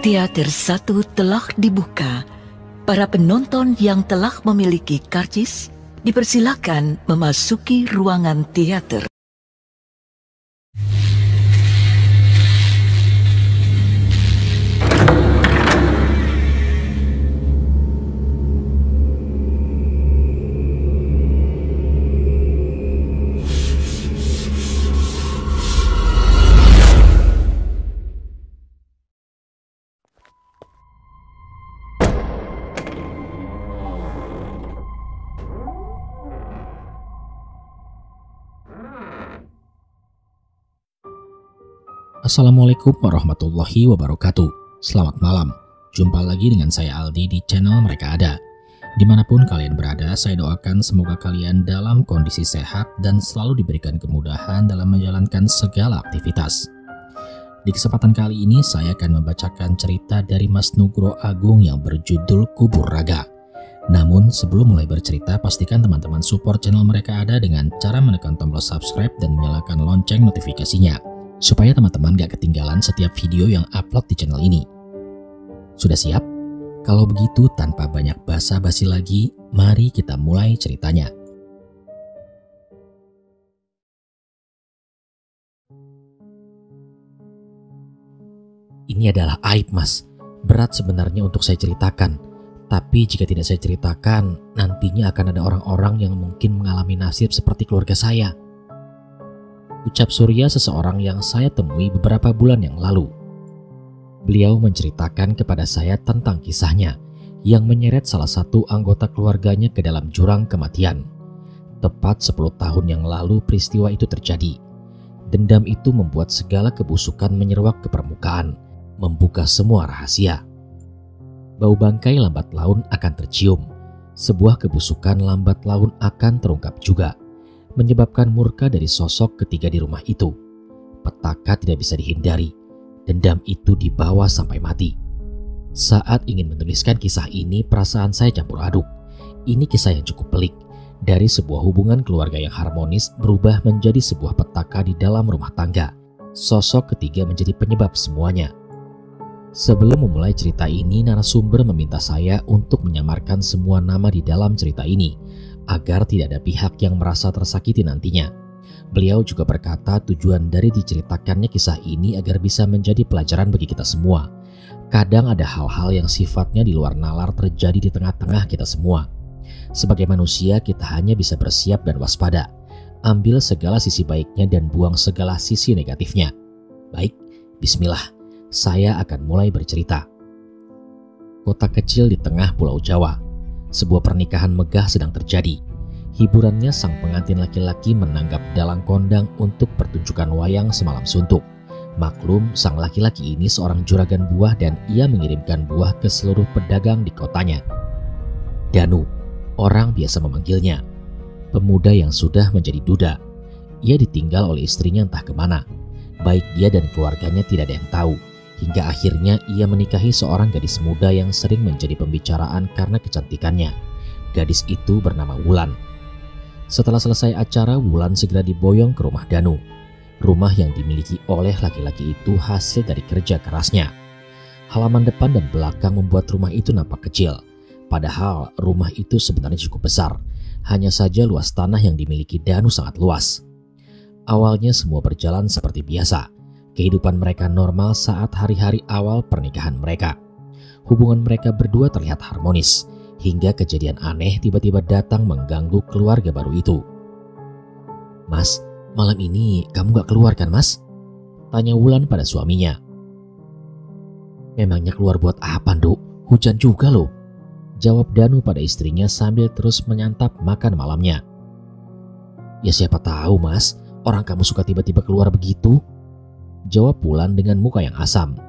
Teater 1 telah dibuka. Para penonton yang telah memiliki karcis dipersilakan memasuki ruangan teater. Assalamualaikum warahmatullahi wabarakatuh. Selamat malam. Jumpa lagi dengan saya Aldi di channel Mereka Ada. Dimanapun kalian berada, saya doakan semoga kalian dalam kondisi sehat dan selalu diberikan kemudahan dalam menjalankan segala aktivitas. Di kesempatan kali ini saya akan membacakan cerita dari Mas Nugro Agung yang berjudul Kubur Raga. Namun sebelum mulai bercerita, pastikan teman-teman support channel Mereka Ada dengan cara menekan tombol subscribe dan menyalakan lonceng notifikasinya, supaya teman-teman gak ketinggalan setiap video yang upload di channel ini. Sudah siap? Kalau begitu tanpa banyak basa-basi lagi, mari kita mulai ceritanya. Ini adalah aib, Mas. Berat sebenarnya untuk saya ceritakan. Tapi jika tidak saya ceritakan, nantinya akan ada orang-orang yang mungkin mengalami nasib seperti keluarga saya. Ucap Surya, seseorang yang saya temui beberapa bulan yang lalu. Beliau menceritakan kepada saya tentang kisahnya yang menyeret salah satu anggota keluarganya ke dalam jurang kematian. Tepat 10 tahun yang lalu peristiwa itu terjadi. Dendam itu membuat segala kebusukan menyeruak ke permukaan, membuka semua rahasia. Bau bangkai lambat laun akan tercium. Sebuah kebusukan lambat laun akan terungkap juga, menyebabkan murka dari sosok ketiga di rumah itu. Petaka tidak bisa dihindari. Dendam itu dibawa sampai mati. Saat ingin menuliskan kisah ini, perasaan saya campur aduk. Ini kisah yang cukup pelik. Dari sebuah hubungan keluarga yang harmonis berubah menjadi sebuah petaka di dalam rumah tangga. Sosok ketiga menjadi penyebab semuanya. Sebelum memulai cerita ini, narasumber meminta saya untuk menyamarkan semua nama di dalam cerita ini, agar tidak ada pihak yang merasa tersakiti nantinya. Beliau juga berkata tujuan dari diceritakannya kisah ini agar bisa menjadi pelajaran bagi kita semua. Kadang ada hal-hal yang sifatnya di luar nalar terjadi di tengah-tengah kita semua. Sebagai manusia kita hanya bisa bersiap dan waspada. Ambil segala sisi baiknya dan buang segala sisi negatifnya. Baik, bismillah, saya akan mulai bercerita. Kota kecil di tengah Pulau Jawa. Sebuah pernikahan megah sedang terjadi. Hiburannya sang pengantin laki-laki menanggap dalang kondang untuk pertunjukan wayang semalam suntuk. Maklum, sang laki-laki ini seorang juragan buah dan ia mengirimkan buah ke seluruh pedagang di kotanya. Danu, orang biasa memanggilnya. Pemuda yang sudah menjadi duda. Ia ditinggal oleh istrinya entah kemana. Baik dia dan keluarganya tidak ada yang tahu. Hingga akhirnya ia menikahi seorang gadis muda yang sering menjadi pembicaraan karena kecantikannya. Gadis itu bernama Wulan. Setelah selesai acara, Wulan segera diboyong ke rumah Danu. Rumah yang dimiliki oleh laki-laki itu hasil dari kerja kerasnya. Halaman depan dan belakang membuat rumah itu nampak kecil. Padahal rumah itu sebenarnya cukup besar. Hanya saja luas tanah yang dimiliki Danu sangat luas. Awalnya semua berjalan seperti biasa. Kehidupan mereka normal saat hari-hari awal pernikahan mereka. Hubungan mereka berdua terlihat harmonis, hingga kejadian aneh tiba-tiba datang mengganggu keluarga baru itu. Mas, malam ini kamu gak keluar kan, Mas? Tanya Wulan pada suaminya. Memangnya keluar buat apa, Nduk? Hujan juga loh. Jawab Danu pada istrinya sambil terus menyantap makan malamnya. Ya siapa tahu, Mas, orang kamu suka tiba-tiba keluar begitu. Jawab Wulan dengan muka yang asam.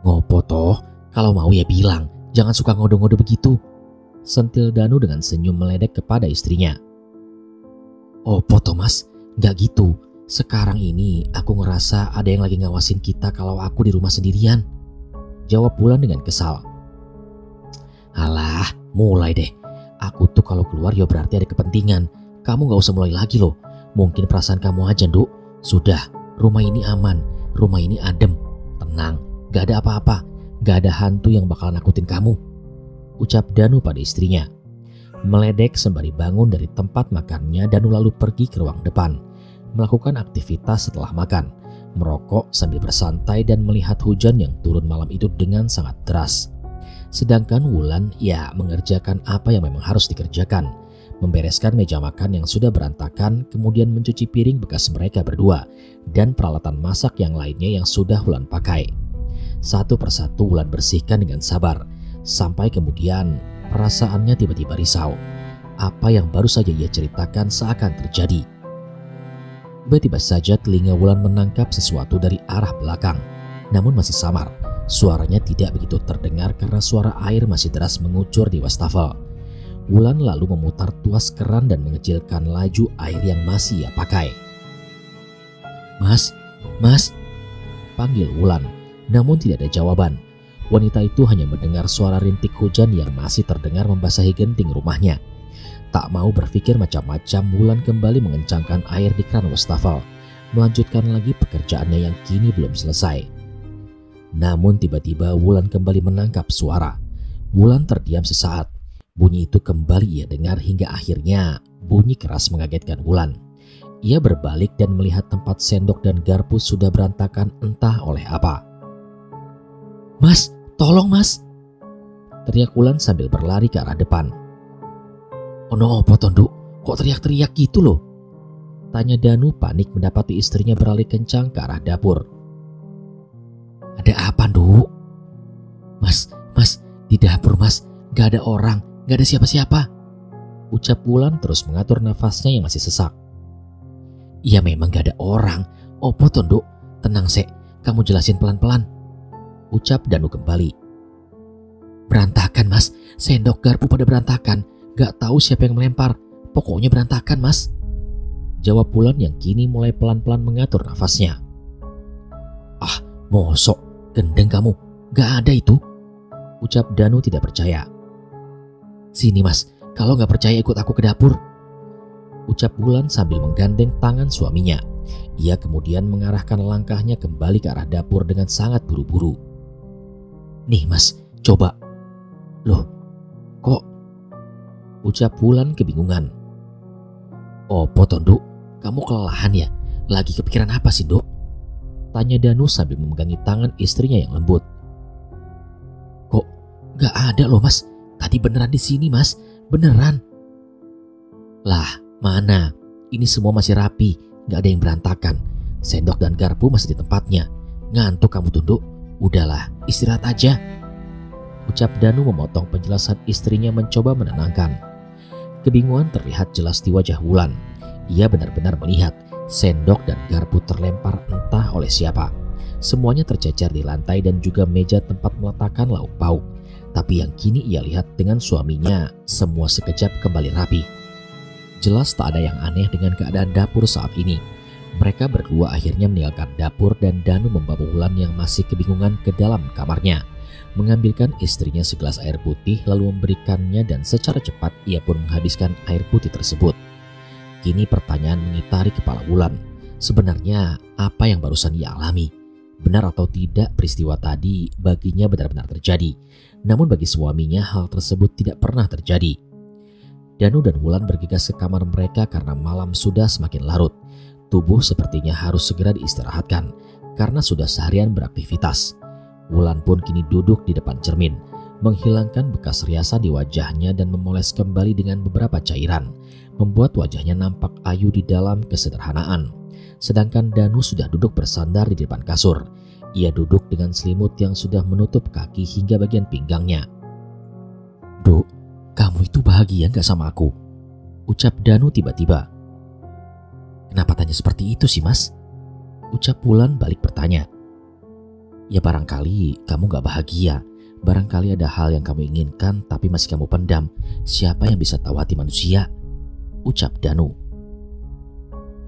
Ngopo toh, kalau mau ya bilang, jangan suka ngodo-ngodo begitu. Sentil Danu dengan senyum meledek kepada istrinya. Opo toh, Mas, gak gitu. Sekarang ini aku ngerasa ada yang lagi ngawasin kita kalau aku di rumah sendirian. Jawab Wulan dengan kesal. Alah, mulai deh. Aku tuh kalau keluar ya berarti ada kepentingan. Kamu gak usah mulai lagi loh. Mungkin perasaan kamu aja, Nduk. Sudah. Rumah ini aman, rumah ini adem, tenang, Gak ada apa-apa, gak ada hantu yang bakal nakutin kamu, ucap Danu pada istrinya. Meledek sembari bangun dari tempat makannya, Danu lalu pergi ke ruang depan, melakukan aktivitas setelah makan, merokok sambil bersantai dan melihat hujan yang turun malam itu dengan sangat deras. Sedangkan Wulan mengerjakan apa yang memang harus dikerjakan, membereskan meja makan yang sudah berantakan, kemudian mencuci piring bekas mereka berdua dan peralatan masak yang lainnya yang sudah Wulan pakai. Satu persatu Wulan bersihkan dengan sabar, sampai kemudian perasaannya tiba-tiba risau. Apa yang baru saja ia ceritakan seakan terjadi. Tiba-tiba saja telinga Wulan menangkap sesuatu dari arah belakang, namun masih samar. Suaranya tidak begitu terdengar karena suara air masih deras mengucur di wastafel. Wulan lalu memutar tuas keran dan mengecilkan laju air yang masih ia pakai. Mas, mas, panggil Wulan, namun tidak ada jawaban. Wanita itu hanya mendengar suara rintik hujan yang masih terdengar membasahi genting rumahnya. Tak mau berpikir macam-macam, Wulan kembali mengencangkan air di keran wastafel, melanjutkan lagi pekerjaannya yang kini belum selesai. Namun tiba-tiba Wulan kembali menangkap suara. Wulan terdiam sesaat. Bunyi itu kembali ia dengar hingga akhirnya bunyi keras mengagetkan Wulan. Ia berbalik dan melihat tempat sendok dan garpu sudah berantakan entah oleh apa. Mas, tolong mas, teriak Wulan sambil berlari ke arah depan. Ono opo Tondu, kok teriak-teriak gitu loh? Tanya Danu panik mendapati istrinya berlari kencang ke arah dapur. Ada apa, Ndu? Mas, di dapur mas, gak ada orang, gak ada siapa-siapa, ucap Wulan terus mengatur nafasnya yang masih sesak. Iya memang gak ada orang, opo Tondu, tenang sek, kamu jelasin pelan-pelan, ucap Danu kembali. Berantakan mas, sendok garpu pada berantakan, gak tahu siapa yang melempar, pokoknya berantakan mas, jawab Wulan yang kini mulai pelan-pelan mengatur nafasnya. Ah, mosok, gendeng kamu, gak ada itu, ucap Danu tidak percaya. Sini mas, kalau gak percaya ikut aku ke dapur, ucap Wulan sambil menggandeng tangan suaminya. Ia kemudian mengarahkan langkahnya kembali ke arah dapur dengan sangat buru-buru. Nih mas, coba. Loh, kok? Ucap Wulan kebingungan. Opo Tondu, kamu kelelahan ya? Lagi kepikiran apa sih Dok? Tanya Danu sambil memegangi tangan istrinya yang lembut. Kok gak ada loh mas, tadi beneran di sini mas, beneran. Lah mana, ini semua masih rapi, gak ada yang berantakan. Sendok dan garpu masih di tempatnya. Ngantuk kamu Tunduk, udahlah istirahat aja, ucap Danu memotong penjelasan istrinya mencoba menenangkan. Kebingungan terlihat jelas di wajah Wulan. Ia benar-benar melihat sendok dan garpu terlempar entah oleh siapa. Semuanya tercecer di lantai dan juga meja tempat meletakkan lauk pauk. Tapi yang kini ia lihat dengan suaminya, semua sekejap kembali rapi. Jelas tak ada yang aneh dengan keadaan dapur saat ini. Mereka berdua akhirnya meninggalkan dapur dan Danu membawa Wulan yang masih kebingungan ke dalam kamarnya. Mengambilkan istrinya segelas air putih lalu memberikannya dan secara cepat ia pun menghabiskan air putih tersebut. Kini pertanyaan mengitari kepala Wulan. Sebenarnya apa yang barusan ia alami? Benar atau tidak peristiwa tadi baginya benar-benar terjadi. Namun bagi suaminya hal tersebut tidak pernah terjadi. Danu dan Wulan bergegas ke kamar mereka karena malam sudah semakin larut. Tubuh sepertinya harus segera diistirahatkan karena sudah seharian beraktivitas. Wulan pun kini duduk di depan cermin, menghilangkan bekas riasan di wajahnya dan memoles kembali dengan beberapa cairan, membuat wajahnya nampak ayu di dalam kesederhanaan. Sedangkan Danu sudah duduk bersandar di depan kasur. Ia duduk dengan selimut yang sudah menutup kaki hingga bagian pinggangnya. Duk, kamu itu bahagia gak sama aku? Ucap Danu tiba-tiba. Kenapa tanya seperti itu sih mas? Ucap Wulan balik bertanya. Ya barangkali kamu gak bahagia. Barangkali ada hal yang kamu inginkan tapi masih kamu pendam. Siapa yang bisa tahu hati manusia? Ucap Danu.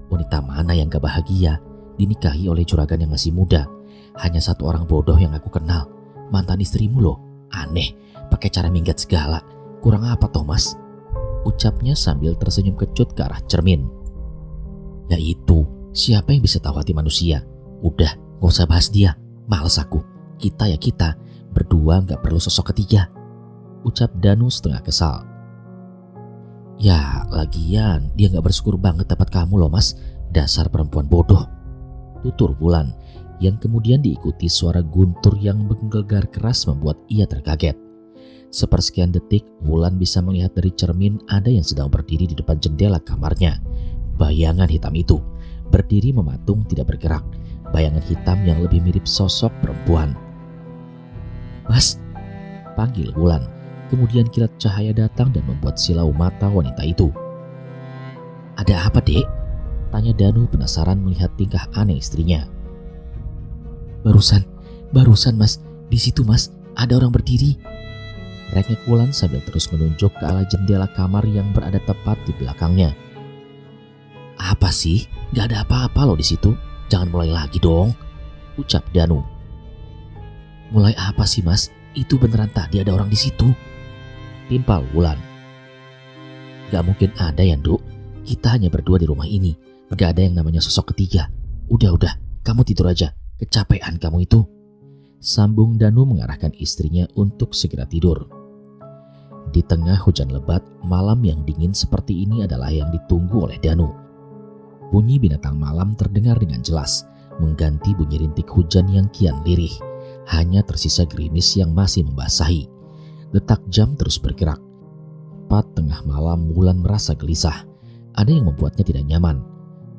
Wanita mana yang gak bahagia dinikahi oleh juragan yang masih muda? Hanya satu orang bodoh yang aku kenal, mantan istrimu loh. Aneh, pakai cara minggat segala. Kurang apa Thomas? Ucapnya sambil tersenyum kecut ke arah cermin. Ya itu, siapa yang bisa tahu hati manusia? Udah, gak usah bahas dia. Males aku. kita ya kita, berdua gak perlu sosok ketiga, ucap Danu setengah kesal. Ya lagian dia gak bersyukur banget dapat kamu loh mas, dasar perempuan bodoh, tutur Wulan, yang kemudian diikuti suara guntur yang menggelegar keras membuat ia terkaget. Sepersekian detik Wulan bisa melihat dari cermin ada yang sedang berdiri di depan jendela kamarnya. Bayangan hitam itu berdiri mematung tidak bergerak, bayangan hitam yang lebih mirip sosok perempuan. Mas, panggil Wulan. Kemudian kilat cahaya datang dan membuat silau mata wanita itu. Ada apa dek? Tanya Danu penasaran melihat tingkah aneh istrinya. Barusan mas, di situ mas, ada orang berdiri. Rengek Wulan sambil terus menunjuk ke arah jendela kamar yang berada tepat di belakangnya. Apa sih? Gak ada apa-apa loh di situ. Jangan mulai lagi dong, ucap Danu. Mulai apa sih mas? Itu beneran tadi ada orang di situ, timpal Wulan. Gak mungkin ada ya Nduk, kita hanya berdua di rumah ini, gak ada yang namanya sosok ketiga. Udah, kamu tidur aja, kecapean kamu itu, sambung Danu mengarahkan istrinya untuk segera tidur. Di tengah hujan lebat, malam yang dingin seperti ini adalah yang ditunggu oleh Danu. Bunyi binatang malam terdengar dengan jelas, mengganti bunyi rintik hujan yang kian lirih. Hanya tersisa gerimis yang masih membasahi. Detak jam terus bergerak. Tepat tengah malam Wulan merasa gelisah. Ada yang membuatnya tidak nyaman.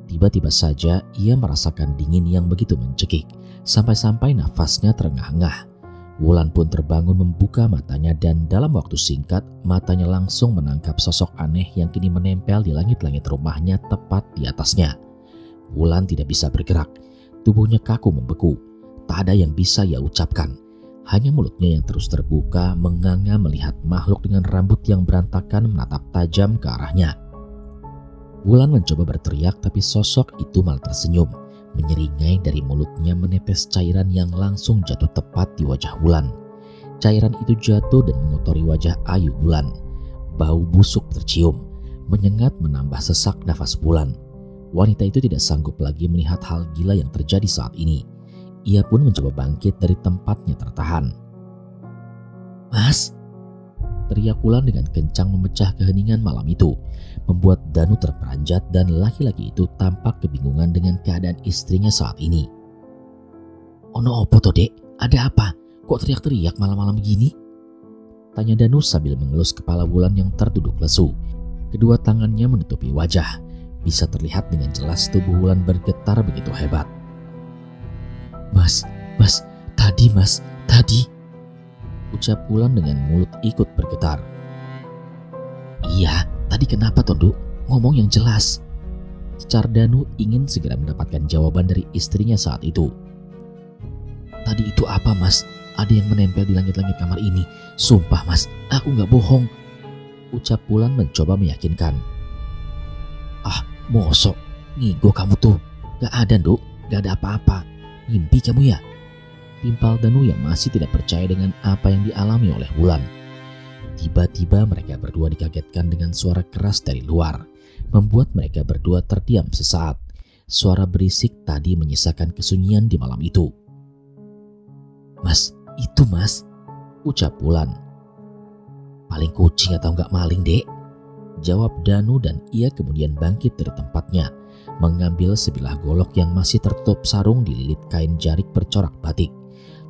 Tiba-tiba saja ia merasakan dingin yang begitu mencekik. Sampai-sampai nafasnya terengah-engah. Wulan pun terbangun membuka matanya dan dalam waktu singkat matanya langsung menangkap sosok aneh yang kini menempel di langit-langit rumahnya tepat di atasnya. Wulan tidak bisa bergerak. Tubuhnya kaku membeku. Tak ada yang bisa ia ucapkan. Hanya mulutnya yang terus terbuka menganga melihat makhluk dengan rambut yang berantakan menatap tajam ke arahnya. Wulan mencoba berteriak tapi sosok itu malah tersenyum. Menyeringai dari mulutnya menetes cairan yang langsung jatuh tepat di wajah Wulan. Cairan itu jatuh dan mengotori wajah ayu Wulan. Bau busuk tercium, menyengat menambah sesak nafas Wulan. Wanita itu tidak sanggup lagi melihat hal gila yang terjadi saat ini. Ia pun mencoba bangkit dari tempatnya tertahan. Mas, teriak Wulan dengan kencang memecah keheningan malam itu, membuat Danu terperanjat dan laki-laki itu tampak kebingungan dengan keadaan istrinya saat ini. Ono opo to dek? Ada apa? Kok teriak-teriak malam-malam begini? Tanya Danu sambil mengelus kepala Wulan yang terduduk lesu. Kedua tangannya menutupi wajah. Bisa terlihat dengan jelas tubuh Wulan bergetar begitu hebat. Mas, tadi, ucap Wulan dengan mulut ikut bergetar. Iya, tadi kenapa Tondu? Ngomong yang jelas. Secar Danu ingin segera mendapatkan jawaban dari istrinya saat itu. Tadi itu apa mas? Ada yang menempel di langit-langit kamar ini. Sumpah mas, aku gak bohong, ucap Wulan mencoba meyakinkan. Ah, mosok, ngigo kamu tuh. Gak ada Nduk, gak ada apa-apa. Mimpi kamu ya? Timpal Danu yang masih tidak percaya dengan apa yang dialami oleh Wulan. Tiba-tiba mereka berdua dikagetkan dengan suara keras dari luar, membuat mereka berdua terdiam sesaat. Suara berisik tadi menyisakan kesunyian di malam itu. Mas, itu mas, ucap Wulan. Paling kucing atau enggak maling dek, jawab Danu dan ia kemudian bangkit dari tempatnya. Mengambil sebilah golok yang masih tertutup sarung dililit kain jarik bercorak batik.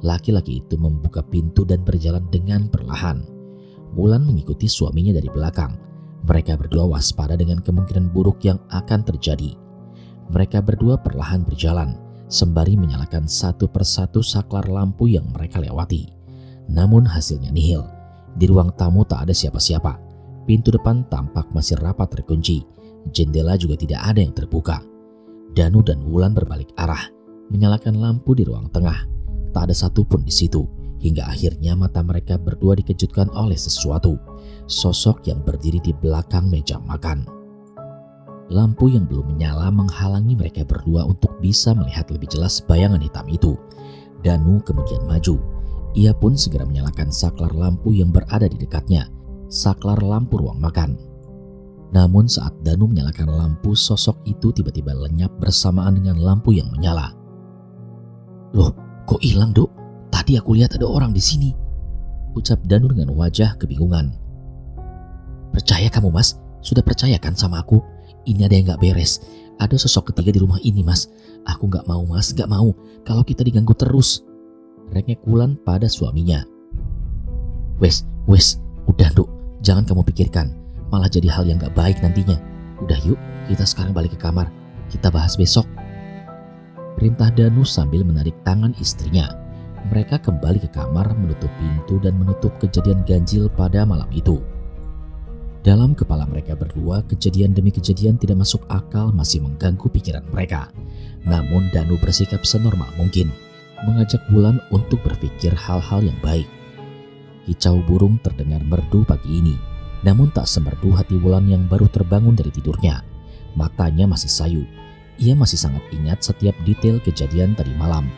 Laki-laki itu membuka pintu dan berjalan dengan perlahan. Wulan mengikuti suaminya dari belakang. Mereka berdua waspada dengan kemungkinan buruk yang akan terjadi. Mereka berdua perlahan berjalan, sembari menyalakan satu persatu saklar lampu yang mereka lewati. Namun hasilnya nihil. Di ruang tamu tak ada siapa-siapa. Pintu depan tampak masih rapat terkunci. Jendela juga tidak ada yang terbuka. Danu dan Wulan berbalik arah, menyalakan lampu di ruang tengah. Tak ada satupun di situ, hingga akhirnya mata mereka berdua dikejutkan oleh sesuatu. Sosok yang berdiri di belakang meja makan. Lampu yang belum menyala menghalangi mereka berdua untuk bisa melihat lebih jelas bayangan hitam itu. Danu kemudian maju. Ia pun segera menyalakan saklar lampu yang berada di dekatnya, saklar lampu ruang makan. Namun saat Danu menyalakan lampu, sosok itu tiba-tiba lenyap bersamaan dengan lampu yang menyala. Loh, kok hilang Duk? Tadi aku lihat ada orang di sini, ucap Danu dengan wajah kebingungan. Percaya kamu, Mas? Sudah percaya kan sama aku? Ini ada yang gak beres. Ada sosok ketiga di rumah ini, Mas. Aku gak mau, Mas. Gak mau. Kalau kita diganggu terus. Rengek Wulan pada suaminya. Wes. Udah, Duk. Jangan kamu pikirkan. Malah jadi hal yang gak baik nantinya. Udah yuk, kita sekarang balik ke kamar. Kita bahas besok. Perintah Danu sambil menarik tangan istrinya. Mereka kembali ke kamar, menutup pintu dan menutup kejadian ganjil pada malam itu. Dalam kepala mereka berdua, kejadian demi kejadian tidak masuk akal masih mengganggu pikiran mereka. Namun Danu bersikap senormal mungkin, mengajak Wulan untuk berpikir hal-hal yang baik. Kicau burung terdengar merdu pagi ini, namun tak semerdu hati Wulan yang baru terbangun dari tidurnya. Matanya masih sayu, ia masih sangat ingat setiap detail kejadian tadi malam.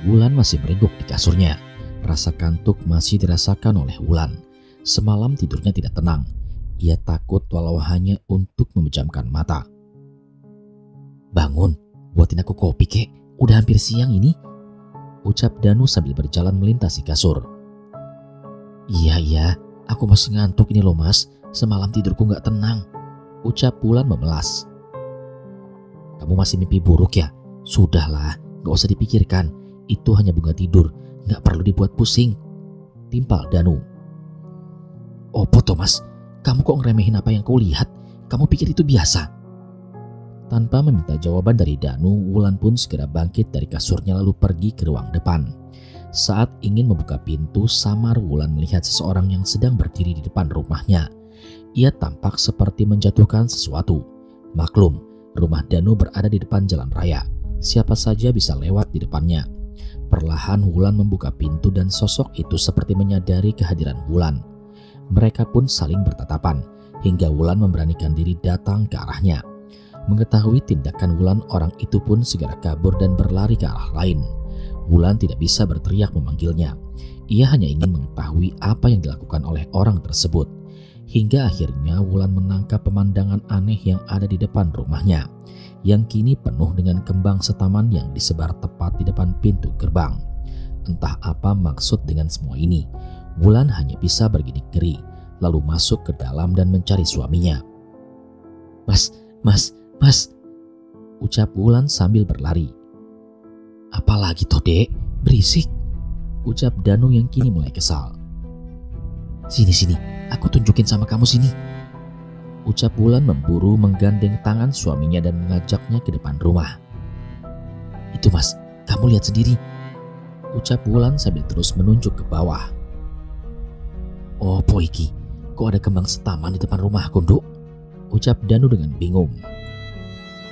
Wulan masih meringkuk di kasurnya, rasa kantuk masih dirasakan oleh Wulan. Semalam tidurnya tidak tenang. Ia takut walau hanya untuk memejamkan mata. Bangun, buatin aku kopi kek. Udah hampir siang ini, ucap Danu sambil berjalan melintasi kasur. Iya, aku masih ngantuk ini loh, Mas. Semalam tidurku gak tenang, ucap Wulan memelas. Kamu masih mimpi buruk ya? Sudahlah, gak usah dipikirkan. Itu hanya bunga tidur, gak perlu dibuat pusing, timpal Danu. Opo Thomas? Kamu kok ngeremehin apa yang kau lihat? Kamu pikir itu biasa? Tanpa meminta jawaban dari Danu, Wulan pun segera bangkit dari kasurnya lalu pergi ke ruang depan. Saat ingin membuka pintu, samar Wulan melihat seseorang yang sedang berdiri di depan rumahnya. Ia tampak seperti menjatuhkan sesuatu. Maklum, rumah Danu berada di depan jalan raya. Siapa saja bisa lewat di depannya. Perlahan Wulan membuka pintu dan sosok itu seperti menyadari kehadiran Wulan. Mereka pun saling bertatapan hingga Wulan memberanikan diri datang ke arahnya. Mengetahui tindakan Wulan, orang itu pun segera kabur dan berlari ke arah lain. Wulan tidak bisa berteriak memanggilnya. Ia hanya ingin mengetahui apa yang dilakukan oleh orang tersebut. Hingga akhirnya Wulan menangkap pemandangan aneh yang ada di depan rumahnya, yang kini penuh dengan kembang setaman yang disebar tepat di depan pintu gerbang. Entah apa maksud dengan semua ini. Wulan hanya bisa bergidik geri, lalu masuk ke dalam dan mencari suaminya. Mas, ucap Wulan sambil berlari. Apalagi toh dek, berisik, ucap Danu yang kini mulai kesal. Sini, aku tunjukin sama kamu sini, ucap Wulan memburu menggandeng tangan suaminya dan mengajaknya ke depan rumah. Itu Mas, kamu lihat sendiri, ucap Wulan sambil terus menunjuk ke bawah. Oh poiki, kok ada kembang setaman di depan rumahku, Nduk? Ucap Danu dengan bingung.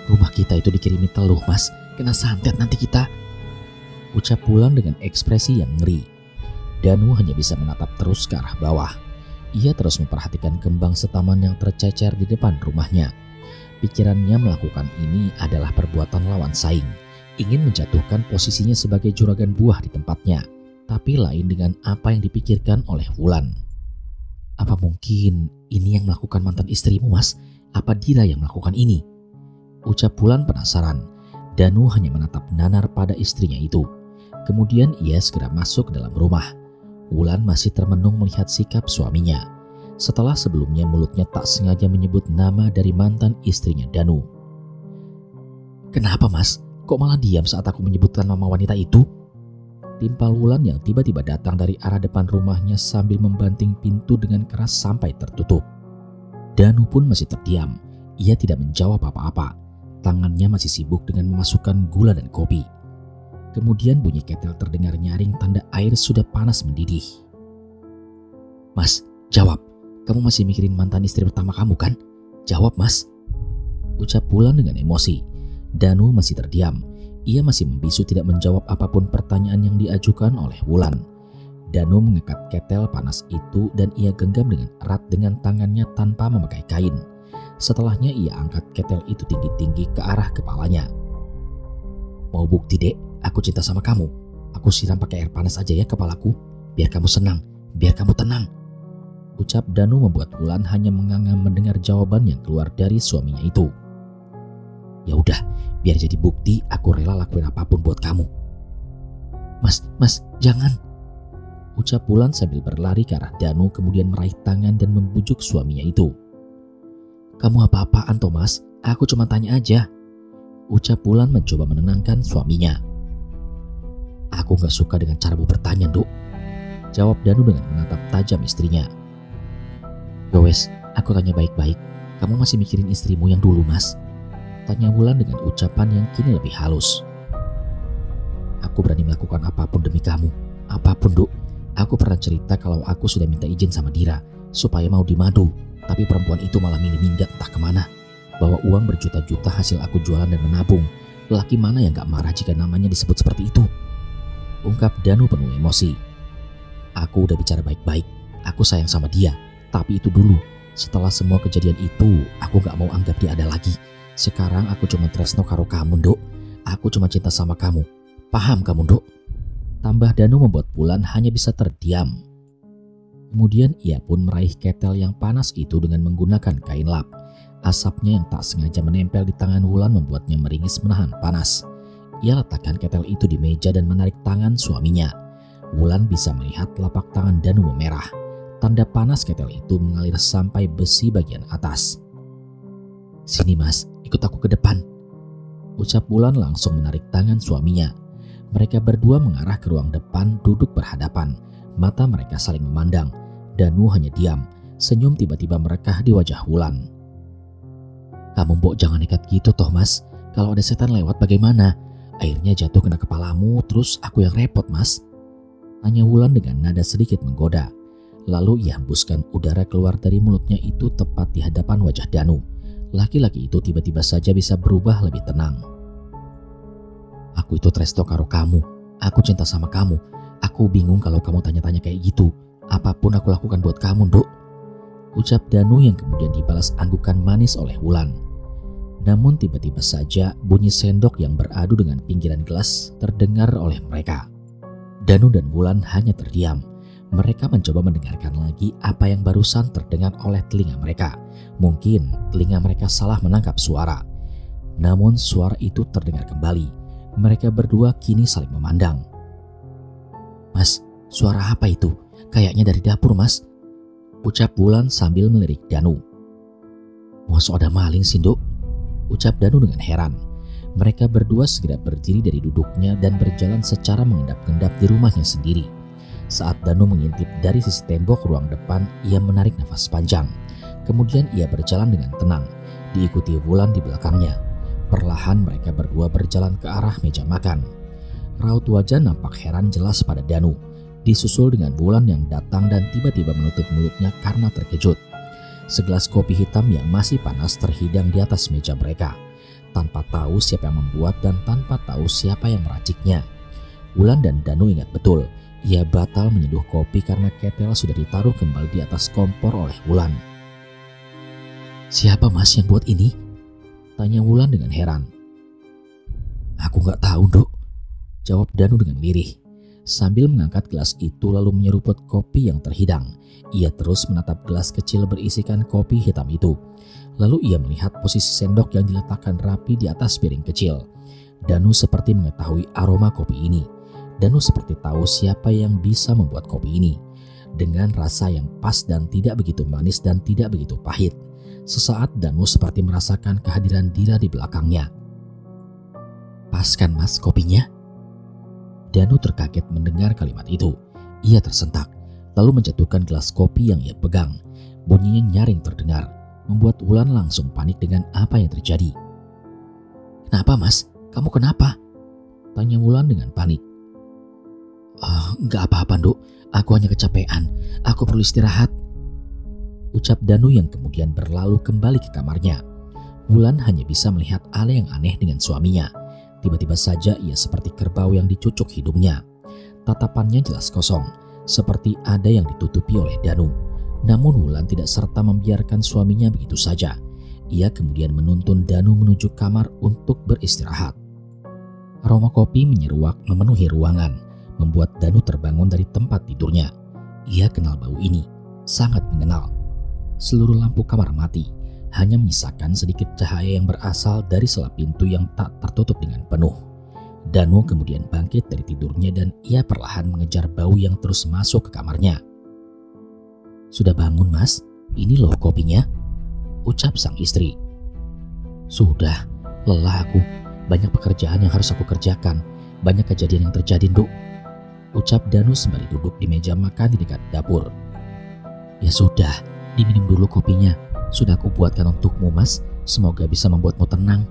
Rumah kita itu dikirimi teluh, Mas. Kena santet nanti kita, ucap Wulan dengan ekspresi yang ngeri. Danu hanya bisa menatap terus ke arah bawah. Ia terus memperhatikan kembang setaman yang tercecer di depan rumahnya. Pikirannya melakukan ini adalah perbuatan lawan saing, ingin menjatuhkan posisinya sebagai juragan buah di tempatnya. Tapi lain dengan apa yang dipikirkan oleh Wulan. Apa mungkin ini yang melakukan mantan istrimu, Mas? Apa dia yang melakukan ini? Ucap Wulan penasaran. Danu hanya menatap nanar pada istrinya itu. Kemudian ia segera masuk ke dalam rumah. Wulan masih termenung melihat sikap suaminya. Setelah sebelumnya mulutnya tak sengaja menyebut nama dari mantan istrinya Danu. Kenapa, Mas? Kok malah diam saat aku menyebutkan nama wanita itu? Timpal Wulan yang tiba-tiba datang dari arah depan rumahnya sambil membanting pintu dengan keras sampai tertutup. Danu pun masih terdiam. Ia tidak menjawab apa-apa. Tangannya masih sibuk dengan memasukkan gula dan kopi. Kemudian bunyi ketel terdengar nyaring tanda air sudah panas mendidih. Mas, jawab. Kamu masih mikirin mantan istri pertama kamu kan? Jawab, Mas, ucap Wulan dengan emosi. Danu masih terdiam. Ia masih membisu tidak menjawab apapun pertanyaan yang diajukan oleh Wulan. Danu mengangkat ketel panas itu dan ia genggam dengan erat dengan tangannya tanpa memakai kain. Setelahnya ia angkat ketel itu tinggi-tinggi ke arah kepalanya. Mau bukti, Dek? Aku cinta sama kamu. Aku siram pakai air panas aja ya kepalaku. Biar kamu senang, biar kamu tenang, ucap Danu membuat Wulan hanya menganga mendengar jawaban yang keluar dari suaminya itu. Ya udah, biar jadi bukti aku rela lakuin apapun buat kamu. Mas, jangan. Ucap Wulan sambil berlari ke arah Danu, kemudian meraih tangan dan membujuk suaminya itu. Kamu apa-apaan Thomas? Aku cuma tanya aja. Ucap Wulan mencoba menenangkan suaminya. Aku gak suka dengan caramu bertanya, Duk. Jawab Danu dengan menatap tajam istrinya. Gawes, aku tanya baik-baik. Kamu masih mikirin istrimu yang dulu, Mas? Tanya Wulan dengan ucapan yang kini lebih halus. Aku berani melakukan apapun demi kamu. Apapun, Duk. Aku pernah cerita kalau aku sudah minta izin sama Dira supaya mau di Madu, tapi perempuan itu malah milih minggat entah kemana. Bawa uang berjuta-juta hasil aku jualan dan menabung. Lelaki mana yang gak marah jika namanya disebut seperti itu? Ungkap Danu penuh emosi. Aku udah bicara baik-baik. Aku sayang sama dia. Tapi itu dulu. Setelah semua kejadian itu, aku gak mau anggap dia ada lagi. Sekarang aku cuma tresno karo kamu, Duk. Aku cuma cinta sama kamu. Paham kamu, Duk? Tambah Danu membuat Wulan hanya bisa terdiam. Kemudian ia pun meraih ketel yang panas itu dengan menggunakan kain lap. Asapnya yang tak sengaja menempel di tangan Wulan membuatnya meringis menahan panas. Ia letakkan ketel itu di meja dan menarik tangan suaminya. Wulan bisa melihat telapak tangan Danu memerah. Tanda panas ketel itu mengalir sampai besi bagian atas. Sini Mas, ikut aku ke depan. Ucap Wulan langsung menarik tangan suaminya. Mereka berdua mengarah ke ruang depan duduk berhadapan. Mata mereka saling memandang. Danu hanya diam. Senyum tiba-tiba merekah di wajah Wulan. Kamu mbok jangan nekat gitu toh Mas. Kalau ada setan lewat bagaimana? Airnya jatuh kena kepalamu terus aku yang repot Mas. Tanya Wulan dengan nada sedikit menggoda. Lalu ia hembuskan udara keluar dari mulutnya itu tepat di hadapan wajah Danu. Laki-laki itu tiba-tiba saja bisa berubah lebih tenang. Aku itu tresno karo kamu. Aku cinta sama kamu. Aku bingung kalau kamu tanya-tanya kayak gitu. Apapun aku lakukan buat kamu, Duk. Ucap Danu yang kemudian dibalas anggukan manis oleh Wulan. Namun tiba-tiba saja bunyi sendok yang beradu dengan pinggiran gelas terdengar oleh mereka. Danu dan Wulan hanya terdiam. Mereka mencoba mendengarkan lagi apa yang barusan terdengar oleh telinga mereka. Mungkin telinga mereka salah menangkap suara. Namun suara itu terdengar kembali. Mereka berdua kini saling memandang. Mas, suara apa itu? Kayaknya dari dapur, Mas. Ucap Wulan sambil melirik Danu. Masa ada maling sih, Duk? Ucap Danu dengan heran. Mereka berdua segera berdiri dari duduknya dan berjalan secara mengendap-endap di rumahnya sendiri. Saat Danu mengintip dari sisi tembok ruang depan, ia menarik nafas panjang. Kemudian ia berjalan dengan tenang, diikuti Wulan di belakangnya. Perlahan mereka berdua berjalan ke arah meja makan. Raut wajah nampak heran jelas pada Danu, disusul dengan Wulan yang datang dan tiba-tiba menutup mulutnya karena terkejut. Segelas kopi hitam yang masih panas terhidang di atas meja mereka, tanpa tahu siapa yang membuat dan tanpa tahu siapa yang meraciknya. Wulan dan Danu ingat betul, ia batal menyeduh kopi karena ketel sudah ditaruh kembali di atas kompor oleh Wulan. Siapa Mas yang buat ini? Tanya Wulan dengan heran. Aku gak tahu, Dok. Jawab Danu dengan lirih. Sambil mengangkat gelas itu lalu menyeruput kopi yang terhidang. Ia terus menatap gelas kecil berisikan kopi hitam itu. Lalu ia melihat posisi sendok yang diletakkan rapi di atas piring kecil. Danu seperti mengetahui aroma kopi ini. Danu seperti tahu siapa yang bisa membuat kopi ini. Dengan rasa yang pas dan tidak begitu manis dan tidak begitu pahit. Sesaat Danu seperti merasakan kehadiran Dira di belakangnya. Pas kan Mas kopinya? Danu terkaget mendengar kalimat itu. Ia tersentak, lalu menjatuhkan gelas kopi yang ia pegang. Bunyinya nyaring terdengar, membuat Wulan langsung panik dengan apa yang terjadi. Kenapa Mas? Kamu kenapa? Tanya Wulan dengan panik. Enggak apa-apa, Duk. Aku hanya kecapean. Aku perlu istirahat. Ucap Danu yang kemudian berlalu kembali ke kamarnya. Wulan hanya bisa melihat Ale yang aneh dengan suaminya. Tiba-tiba saja ia seperti kerbau yang dicucuk hidungnya. Tatapannya jelas kosong, seperti ada yang ditutupi oleh Danu. Namun Wulan tidak serta membiarkan suaminya begitu saja. Ia kemudian menuntun Danu menuju kamar untuk beristirahat. Aroma kopi menyeruak memenuhi ruangan, membuat Danu terbangun dari tempat tidurnya. Ia kenal bau ini, sangat mengenal. Seluruh lampu kamar mati, hanya menyisakan sedikit cahaya yang berasal dari selap pintu yang tak tertutup dengan penuh. Danu kemudian bangkit dari tidurnya dan ia perlahan mengejar bau yang terus masuk ke kamarnya. "Sudah bangun, Mas? Ini loh kopinya," ucap sang istri. "Sudah, lelah aku. Banyak pekerjaan yang harus aku kerjakan. Banyak kejadian yang terjadi, Nduk," ucap Danu sembari duduk di meja makan di dekat dapur. "Ya sudah, diminum dulu kopinya. Sudah aku buatkan untukmu, Mas. Semoga bisa membuatmu tenang,"